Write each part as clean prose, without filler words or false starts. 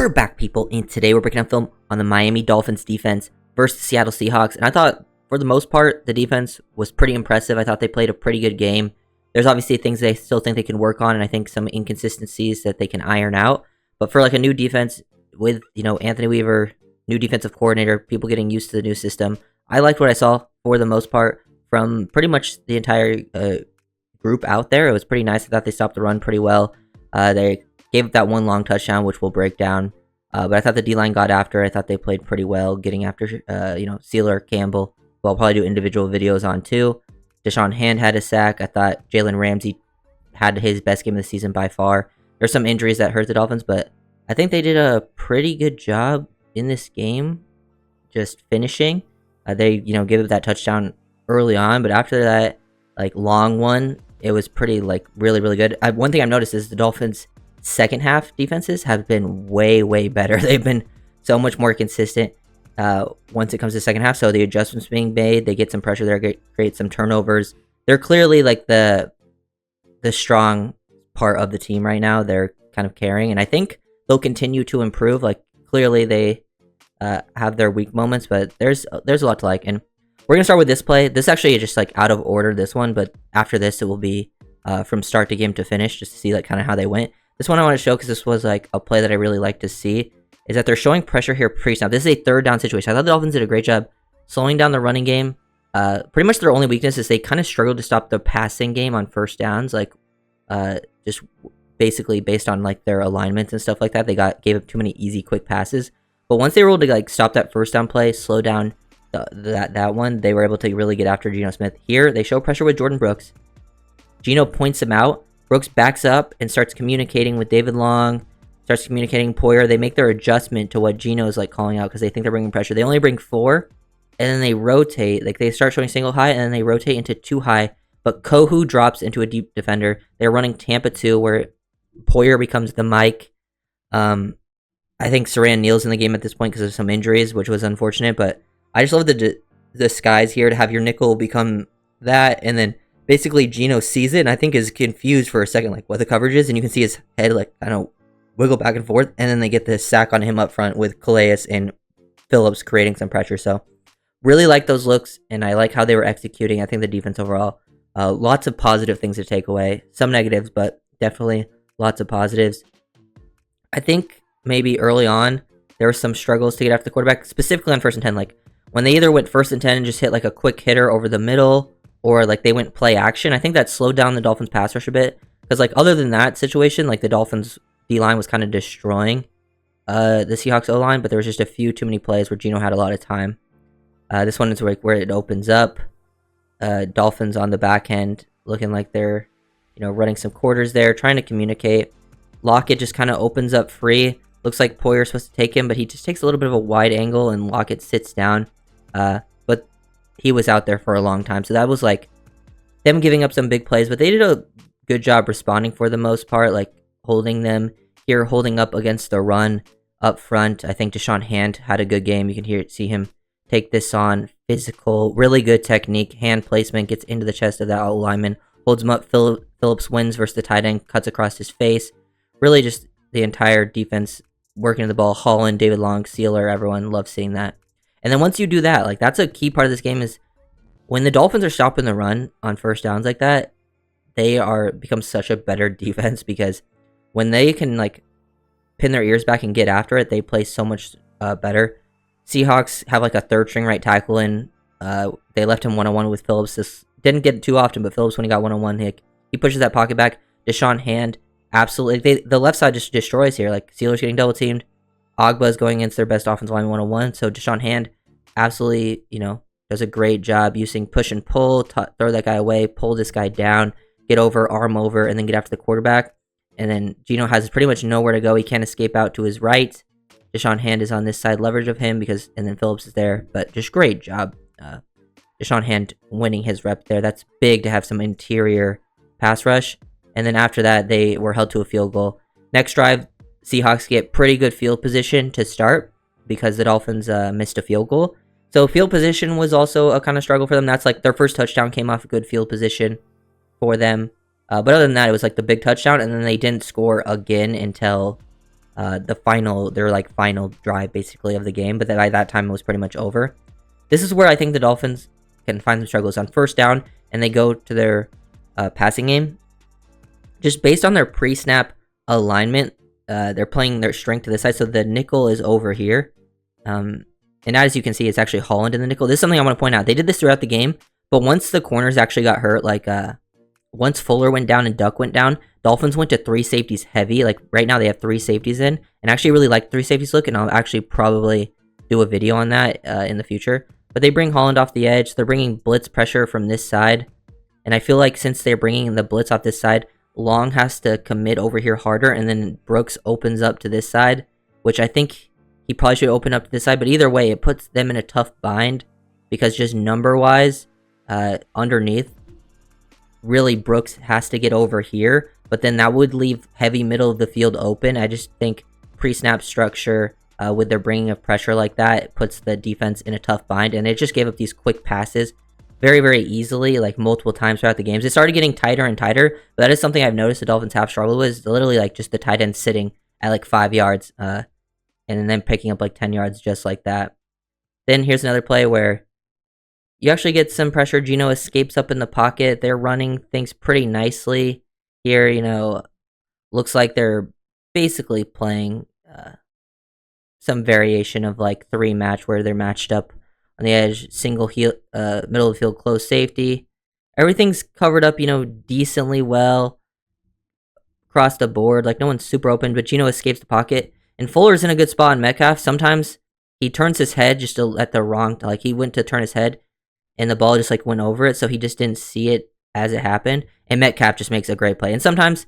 We're back, people, and today we're breaking down film on the Miami Dolphins defense versus the Seattle Seahawks. And I thought, for the most part, the defense was pretty impressive. I thought they played a pretty good game. There's obviously things they still think they can work on, and I think some inconsistencies that they can iron out. But for like a new defense with, Anthony Weaver, new defensive coordinator, people getting used to the new system, I liked what I saw for the most part from pretty much the entire group out there. It was pretty nice. I thought they stopped the run pretty well. They gave up that one long touchdown, which we'll break down. But I thought the D-line got after. I thought they played pretty well, getting after, Sealer, Campbell, who I'll probably do individual videos on too. Deshaun Hand had a sack. I thought Jalen Ramsey had his best game of the season by far. There's some injuries that hurt the Dolphins, but I think they did a pretty good job in this game, just finishing. They, gave up that touchdown early on, but after that, long one, it was pretty, really, really good. One thing I've noticed is the Dolphins' second half defenses have been way, way better. They've been so much more consistent once it comes to the second half. So the adjustments being made, they get some pressure there, create some turnovers. They're clearly the strong part of the team right now. They're kind of carrying, and I think they'll continue to improve. Clearly they have their weak moments, but there's a lot to like. And we're gonna start with this play. This actually is just out of order, this one, but after this it will be from start to game to finish, just to see kind of how they went. This one I want to show because this was a play that I really like to see, is that they're showing pressure here pre-snap. This is a third down situation. I thought the Dolphins did a great job slowing down the running game. Pretty much their only weakness is they kind of struggled to stop the passing game on first downs, just basically based on their alignments and stuff like that. They gave up too many easy, quick passes. But once they were able to stop that first down play, slow down that one, they were able to really get after Geno Smith. Here, they show pressure with Jordan Brooks. Geno points him out. Brooks backs up and starts communicating with David Long, starts communicating Poyer. They make their adjustment to what Geno is calling out because they think they're bringing pressure. They only bring 4, and then they rotate. They start showing single high, and then they rotate into 2 high. But Kohu drops into a deep defender. They're running Tampa 2, where Poyer becomes the Mike. I think Saran kneels in the game at this point because of some injuries, which was unfortunate. But I just love the skies here to have your nickel become that, and then basically Geno sees it and I think is confused for a second, what the coverage is, and you can see his head kind of wiggle back and forth, and then they get this sack on him up front with Calais and Phillips creating some pressure. So really like those looks, and I like how they were executing. I think the defense overall, lots of positive things to take away. Some negatives, but definitely lots of positives. I think maybe early on there were some struggles to get after the quarterback, specifically on 1st and 10. When they either went 1st and 10 and just hit a quick hitter over the middle, or they went play action. I think that slowed down the Dolphins pass rush a bit. Because other than that situation, the Dolphins D-line was kind of destroying the Seahawks O-line, but there was just a few too many plays where Geno had a lot of time. This one is where it opens up. Dolphins on the back end looking like they're, running some quarters there, trying to communicate. Lockett just kind of opens up free. Looks like Poyer's supposed to take him, but he just takes a little bit of a wide angle, and Lockett sits down. But he was out there for a long time, so that was them giving up some big plays, but they did a good job responding for the most part, holding them here, holding up against the run up front. I think Deshaun Hand had a good game. You can see him take this on, physical, really good technique, hand placement, gets into the chest of that out lineman, holds him up. Phillips wins versus the tight end, cuts across his face. Really just the entire defense working the ball. Holland, David Long, Sealer, everyone loves seeing that. And then once you do that, that's a key part of this game, is when the Dolphins are stopping the run on first downs like that, they become such a better defense, because when they can pin their ears back and get after it, they play so much better. Seahawks have a 3rd string right tackle in. They left him one-on-one with Phillips. This didn't get it too often, but Phillips, when he got one-on-one, he pushes that pocket back. Deshaun Hand, absolutely. The left side just destroys here. Steelers getting double teamed. Ogba's going against their best offensive line 101. So Deshaun Hand absolutely, does a great job using push and pull, throw that guy away, pull this guy down, get over, arm over, and then get after the quarterback. And then Geno has pretty much nowhere to go. He can't escape out to his right. Deshaun Hand is on this side, leverage of him, and then Phillips is there. But just great job. Deshaun Hand winning his rep there. That's big to have some interior pass rush. And then after that, they were held to a field goal. Next drive, Seahawks get pretty good field position to start because the Dolphins missed a field goal. So field position was also a kind of struggle for them. That's their first touchdown came off a good field position for them. But other than that, it was the big touchdown, and then they didn't score again until their like final drive basically of the game, but by that time it was pretty much over. This is where I think the Dolphins can find some struggles on first down, and they go to their passing game. Just based on their pre-snap alignment, they're playing their strength to this side, so the nickel is over here. And as you can see, it's actually Holland in the nickel. This is something I want to point out. They did this throughout the game, but once the corners actually got hurt, like once Fuller went down and Duck went down, Dolphins went to 3 safeties heavy. Like right now they have 3 safeties in, and I actually really like 3 safeties look, and I'll actually probably do a video on that in the future. But they bring Holland off the edge. They're bringing blitz pressure from this side, and I feel like since they're bringing the blitz off this side, Long has to commit over here harder, and then Brooks opens up to this side, which I think he probably should open up to this side, but either way, it puts them in a tough bind, because just number-wise, underneath, really Brooks has to get over here, but then that would leave heavy middle of the field open. I just think pre-snap structure, with their bringing of pressure like that, it puts the defense in a tough bind, and it just gave up these quick passes very, very easily, like multiple times throughout the games. It started getting tighter and tighter, but that is something I've noticed the Dolphins have struggled with, is literally like just the tight end sitting at like 5 yards, and then picking up like 10 yards just like that. Then here's another play where you actually get some pressure. Geno escapes up in the pocket. They're running things pretty nicely here. Looks like they're basically playing some variation of like 3 match where they're matched up on the edge, single heel, middle of the field, close safety. Everything's covered up, decently well across the board. Like no one's super open, but Geno escapes the pocket. And Fuller's in a good spot in Metcalf. Sometimes he turns his head just at the wrong, like he went to turn his head and the ball just like went over it, so he just didn't see it as it happened. And Metcalf just makes a great play. And sometimes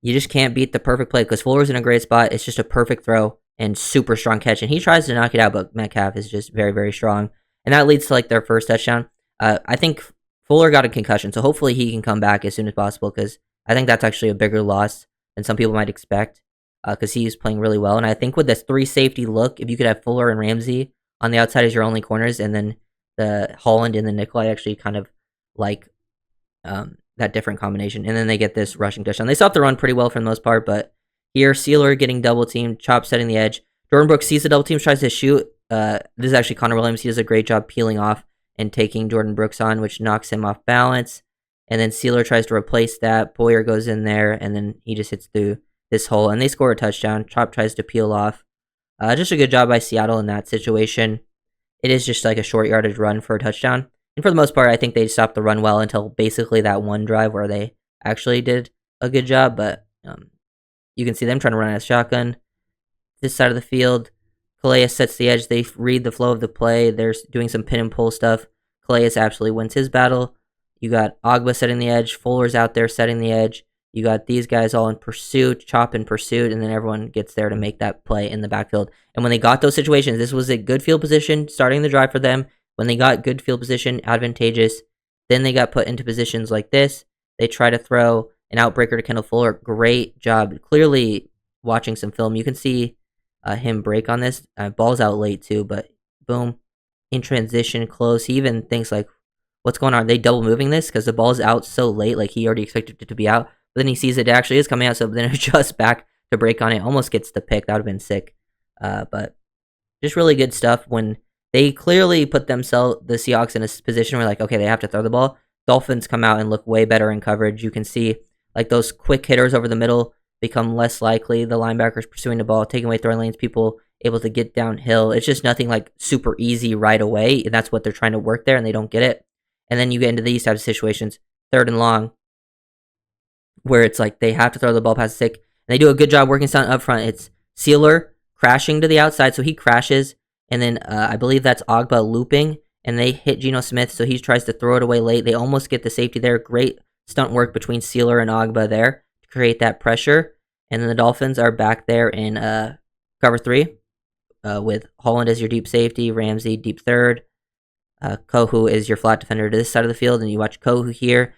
you just can't beat the perfect play because Fuller's in a great spot. It's just a perfect throw and super strong catch. And he tries to knock it out, but Metcalf is just very, very strong. And that leads to like their first touchdown. I think Fuller got a concussion, so hopefully he can come back as soon as possible, because I think that's actually a bigger loss than some people might expect, because he's playing really well. And I think with this 3 safety look, if you could have Fuller and Ramsey on the outside as your only corners, and then the Holland in the nickel, I actually kind of like that different combination. And then they get this rushing touchdown. They stopped the run pretty well for the most part, but here, Sealer getting double teamed, Chop setting the edge. Jordan Brooks sees the double team, tries to shoot. This is actually Connor Williams. He does a great job peeling off and taking Jordan Brooks on, which knocks him off balance. And then Sealer tries to replace that. Boyer goes in there, and then he just hits through this hole, and they score a touchdown. Chop tries to peel off. Just a good job by Seattle in that situation. It is just like a short yardage run for a touchdown. And for the most part, I think they stopped the run well until basically that one drive where they actually did a good job. But you can see them trying to run out of shotgun. This side of the field, Calais sets the edge. They read the flow of the play. They're doing some pin and pull stuff. Calais absolutely wins his battle. You got Ogba setting the edge. Fuller's out there setting the edge. You got these guys all in pursuit, Chop in pursuit, and then everyone gets there to make that play in the backfield. And when they got those situations, this was a good field position, starting the drive for them. When they got good field position, advantageous, then they got put into positions like this. They try to throw an outbreaker to Kendall Fuller. Great job. Clearly, watching some film, you can see him break on this. Ball's out late too, but boom, in transition, close. He even thinks like, what's going on? Are they double moving this? Because the ball's out so late, like he already expected it to be out. But then he sees it actually is coming out, so then it adjusts back to break on it. Almost gets the pick. That would have been sick. But just really good stuff when they clearly put the Seahawks in a position where like, okay, they have to throw the ball. Dolphins come out and look way better in coverage. You can see like those quick hitters over the middle become less likely. The linebackers pursuing the ball, taking away throwing lanes, people able to get downhill. It's just nothing like super easy right away. And that's what they're trying to work there, and they don't get it. And then you get into these types of situations, 3rd and long, where it's like they have to throw the ball past the stick. And they do a good job working something up front. It's Sealer crashing to the outside, so he crashes. And then I believe that's Ogba looping, and they hit Geno Smith, so he tries to throw it away late. They almost get the safety there. Great stunt work between Sealer and Ogba there to create that pressure. And then the Dolphins are back there in cover 3 with Holland as your deep safety, Ramsey deep third. Kohu is your flat defender to this side of the field, and you watch Kohu here.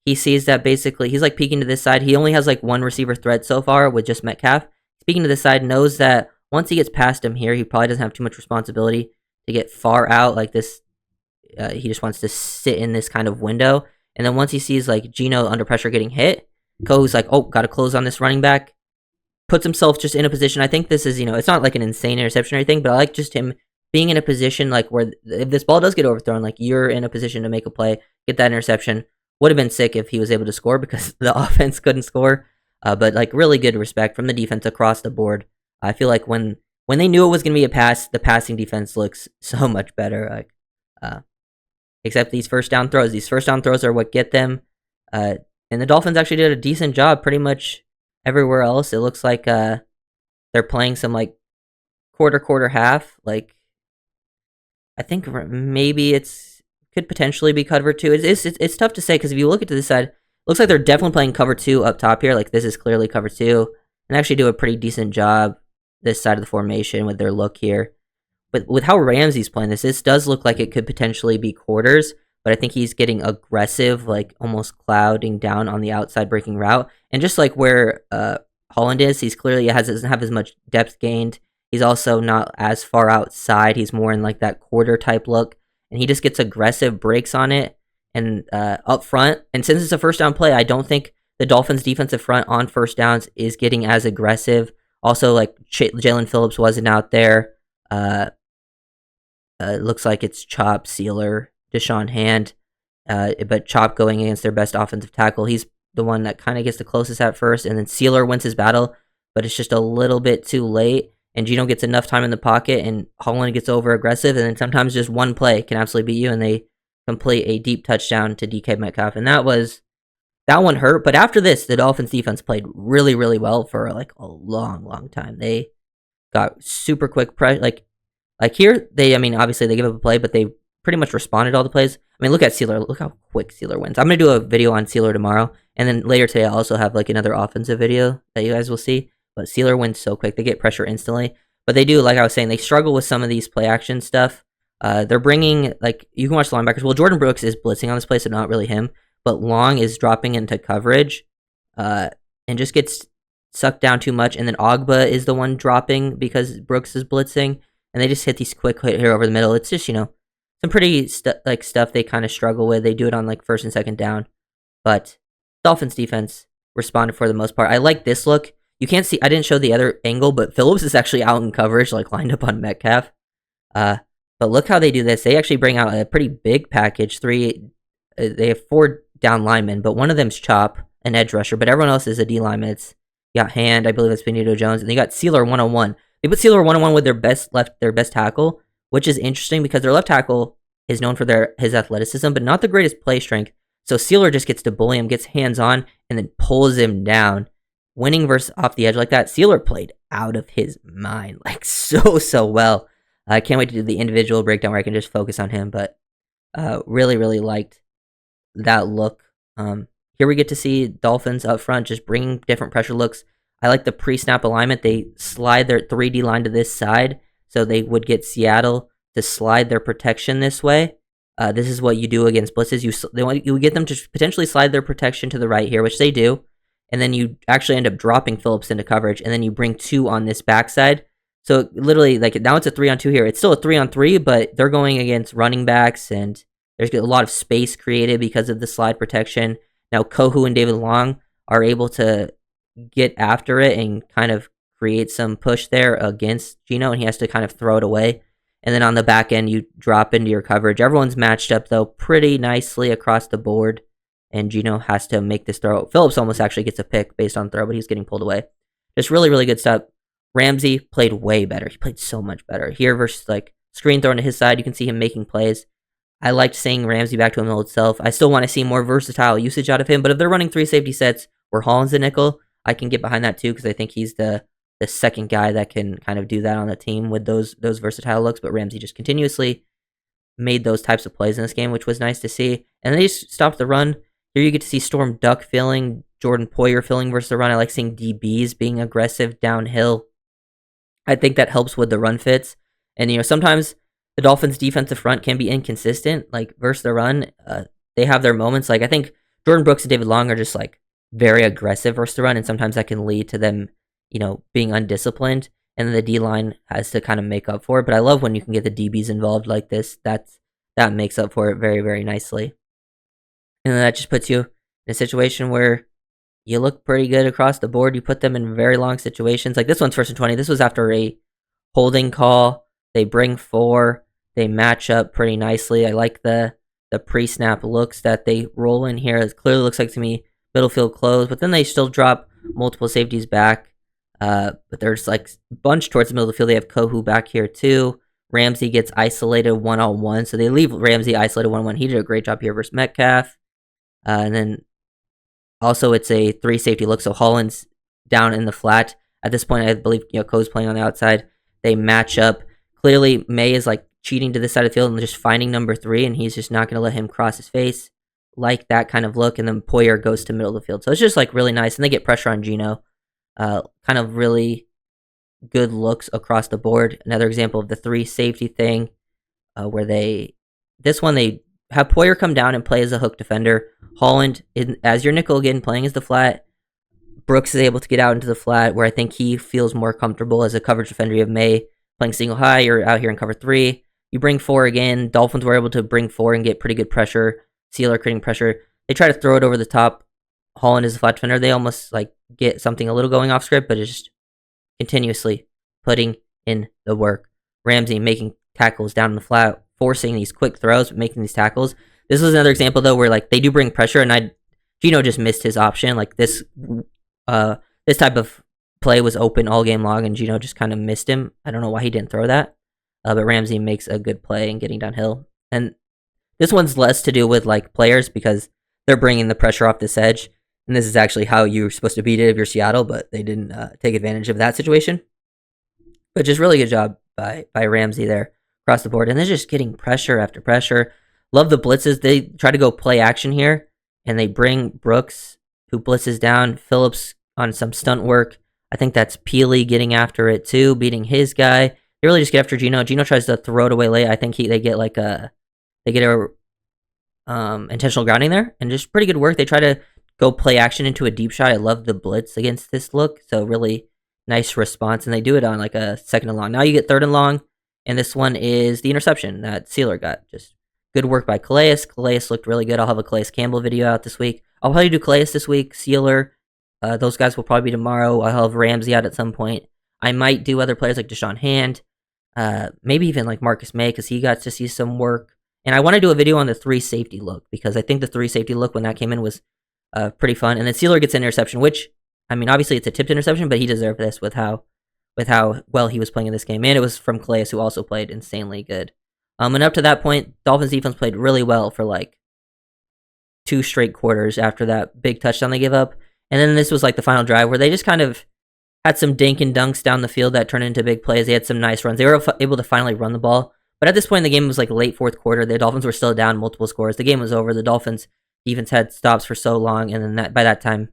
He sees that basically he's like peeking to this side. He only has like one receiver threat so far with just Metcalf. Speaking to this side, knows that once he gets past him here, he probably doesn't have too much responsibility to get far out like this. He just wants to sit in this kind of window. And then once he sees like Geno under pressure getting hit, Kohu's like, oh, got to close on this running back. puts himself just in a position. I think this is, it's not like an insane interception or anything, but I like just him being in a position like where if this ball does get overthrown, like you're in a position to make a play, get that interception. Would have been sick if he was able to score because the offense couldn't score. But like really good respect from the defense across the board. I feel like when they knew it was going to be a pass, the passing defense looks so much better. Like, except these first down throws. These first down throws are what get them. And the Dolphins actually did a decent job pretty much everywhere else. It looks like they're playing some like quarter half. Like I think maybe could potentially be cover 2. It's tough to say because if you look at this side, it looks like they're definitely playing cover 2 up top here. Like this is clearly cover 2, and actually do a pretty decent job this side of the formation with their look here. But with how Ramsey's playing this does look like it could potentially be quarters. But I think he's getting aggressive, like almost clouding down on the outside breaking route, and just like where Holland is, he's clearly doesn't have as much depth gained. He's also not as far outside. He's more in like that quarter type look. And he just gets aggressive breaks on it and up front. And since it's a first down play, I don't think the Dolphins' defensive front on first downs is getting as aggressive. Also, like Jalen Phillips wasn't out there. It looks like it's Chop, Sealer, Deshaun Hand, but Chop going against their best offensive tackle. He's the one that kind of gets the closest at first, and then Sealer wins his battle, but it's just a little bit too late. And Geno gets enough time in the pocket, and Holland gets over aggressive, and then sometimes just one play can absolutely beat you, and they complete a deep touchdown to DK Metcalf, and that one hurt. But after this, the Dolphins defense played really, really well for like a long time. They got super quick pressure, like here. Obviously they give up a play, but they pretty much responded to all the plays. I mean, look at Sealer. Look how quick Sealer wins. I'm gonna do a video on Sealer tomorrow, and then later today I'll also have like another offensive video that you guys will see. But Sealer wins so quick. They get pressure instantly. But they do, like I was saying, they struggle with some of these play action stuff. They're bringing, like, you can watch the linebackers. Well, Jordan Brooks is blitzing on this play, so not really him. But Long is dropping into coverage and just gets sucked down too much. And then Ogba is the one dropping because Brooks is blitzing. And they just hit these quick hit here over the middle. It's just, some pretty stuff they kind of struggle with. They do it on, like, first and second down. But Dolphins defense responded for the most part. I like this look. You can't see, I didn't show the other angle, but Phillips is actually out in coverage, like lined up on Metcalf. But look how they do this. They actually bring out a pretty big package. They have 4 down linemen, but one of them's Chop, an edge rusher, but everyone else is a D lineman. You got Hand, I believe it's Benito Jones, and they got Sealer 1-on-1. They put Sealer 1-on-1 with their best tackle, which is interesting because their left tackle is known for his athleticism, but not the greatest play strength. So Sealer just gets to bully him, gets hands on, and then pulls him down. Winning versus off the edge like that, Sealer played out of his mind, like so well. I can't wait to do the individual breakdown where I can just focus on him, but really liked that look. Here we get to see Dolphins up front just bringing different pressure looks. I like the pre-snap alignment. They slide their 3D line to this side, so they would get Seattle to slide their protection this way. This is what you do against blitzes. You get them to potentially slide their protection to the right here, which they do. And then you actually end up dropping Phillips into coverage, and then you bring 2 on this backside. So literally, like now it's a 3-on-2 here. It's still a 3-on-3, but they're going against running backs, and there's a lot of space created because of the slide protection. Now Kohu and David Long are able to get after it and kind of create some push there against Geno, and he has to kind of throw it away. And then on the back end, you drop into your coverage. Everyone's matched up, though, pretty nicely across the board. And Geno has to make this throw. Phillips almost actually gets a pick based on throw, but he's getting pulled away. Just really good stuff. Ramsey played way better. He played so much better. Here versus like screen thrown to his side, you can see him making plays. I liked seeing Ramsey back to his old self. I still want to see more versatile usage out of him, but if they're running 3 safety sets where Holland's the nickel, I can get behind that too because I think he's the second guy that can kind of do that on the team with those versatile looks. But Ramsey just continuously made those types of plays in this game, which was nice to see. And then they just stopped the run. Here you get to see Storm Duck filling, Jordan Poyer filling versus the run. I like seeing DBs being aggressive downhill. I think that helps with the run fits. And, sometimes the Dolphins' defensive front can be inconsistent, like versus the run. They have their moments. Like I think Jordan Brooks and David Long are just like very aggressive versus the run, and sometimes that can lead to them, being undisciplined. And then the D-line has to kind of make up for it. But I love when you can get the DBs involved like this. That makes up for it very, very nicely. And then that just puts you in a situation where you look pretty good across the board. You put them in very long situations. Like this one's 1st and 20. This was after a holding call. They bring 4. They match up pretty nicely. I like the pre-snap looks that they roll in here. It clearly looks like to me middle field closed, but then they still drop multiple safeties back. But there's like a bunch towards the middle of the field. They have Kohu back here too. Ramsey gets isolated 1-on-1, so they leave Ramsey isolated 1-on-1. He did a great job here versus Metcalf. And then also it's a 3 safety look, so Holland's down in the flat. At this point, I believe Ko's playing on the outside. They match up. Clearly, May is like cheating to this side of the field and just finding number 3, and he's just not going to let him cross his face. Like that kind of look, and then Poyer goes to middle of the field. So it's just like really nice, and they get pressure on Geno. Kind of really good looks across the board. Another example of the 3 safety thing, where they have Poyer come down and play as a hook defender. Holland, as your nickel again, playing as the flat. Brooks is able to get out into the flat, where I think he feels more comfortable as a coverage defender. You have May playing single high, you're out here in cover 3. You bring 4 again. Dolphins were able to bring 4 and get pretty good pressure. Sealer creating pressure. They try to throw it over the top. Holland is the flat defender. They almost like get something a little going off script, but it's just continuously putting in the work. Ramsey making tackles down in the flat, forcing these quick throws, making these tackles. This was another example though where like they do bring pressure, and Geno just missed his option. Like this type of play was open all game long, and Geno just kind of missed him. I don't know why he didn't throw that, but Ramsey makes a good play in getting downhill. And this one's less to do with like players because they're bringing the pressure off this edge, and this is actually how you're supposed to beat it if you're Seattle, but they didn't take advantage of that situation. But just really good job by Ramsey there across the board, and they're just getting pressure after pressure. Love the blitzes. They try to go play action here, and they bring Brooks, who blitzes down. Phillips on some stunt work. I think that's Peely getting after it too, beating his guy. They really just get after Geno. Geno tries to throw it away late. I think they get a intentional grounding there, and just pretty good work. They try to go play action into a deep shot. I love the blitz against this look, so really nice response, and they do it on like a 2nd and long. Now you get 3rd and long, and this one is the interception that Sealer got. Just good work by Calais. Calais looked really good. I'll have a Calais Campbell video out this week. I'll probably do Calais this week. Sealer, those guys will probably be tomorrow. I'll have Ramsey out at some point. I might do other players like Deshaun Hand, maybe even like Marcus May, because he got to see some work. And I want to do a video on the 3 safety look, because I think the 3 safety look when that came in was pretty fun. And then Sealer gets an interception, which, I mean, obviously it's a tipped interception, but he deserved this with how well he was playing in this game. And it was from Calais, who also played insanely good. And up to that point, Dolphins defense played really well for like 2 straight quarters after that big touchdown they gave up. And then this was like the final drive where they just kind of had some dink and dunks down the field that turned into big plays. They had some nice runs. They were able to finally run the ball. But at this point in the game, it was like late 4th quarter. The Dolphins were still down multiple scores. The game was over. The Dolphins defense had stops for so long, and then by that time,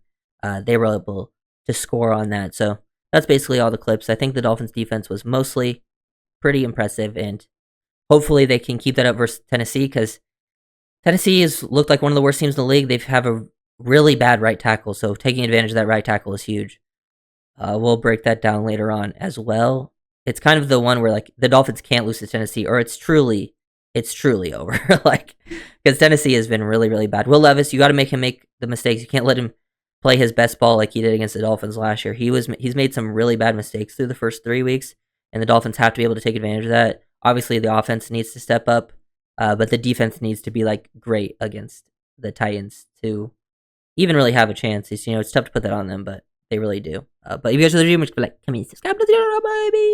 they were able to score on that. So that's basically all the clips. I think the Dolphins defense was mostly pretty impressive, and hopefully they can keep that up versus Tennessee, because Tennessee has looked like one of the worst teams in the league. They have a really bad right tackle, so taking advantage of that right tackle is huge. We'll break that down later on as well. It's kind of the one where like the Dolphins can't lose to Tennessee, or it's truly over. Like, because Tennessee has been really, really bad. Will Levis, you got to make him make the mistakes. You can't let him play his best ball like he did against the Dolphins last year. He's made some really bad mistakes through the first 3 weeks, and the Dolphins have to be able to take advantage of that. Obviously, the offense needs to step up, but the defense needs to be like great against the Titans to even really have a chance. It's tough to put that on them, but they really do. But if you guys are the video, like, come in, subscribe to the channel, baby.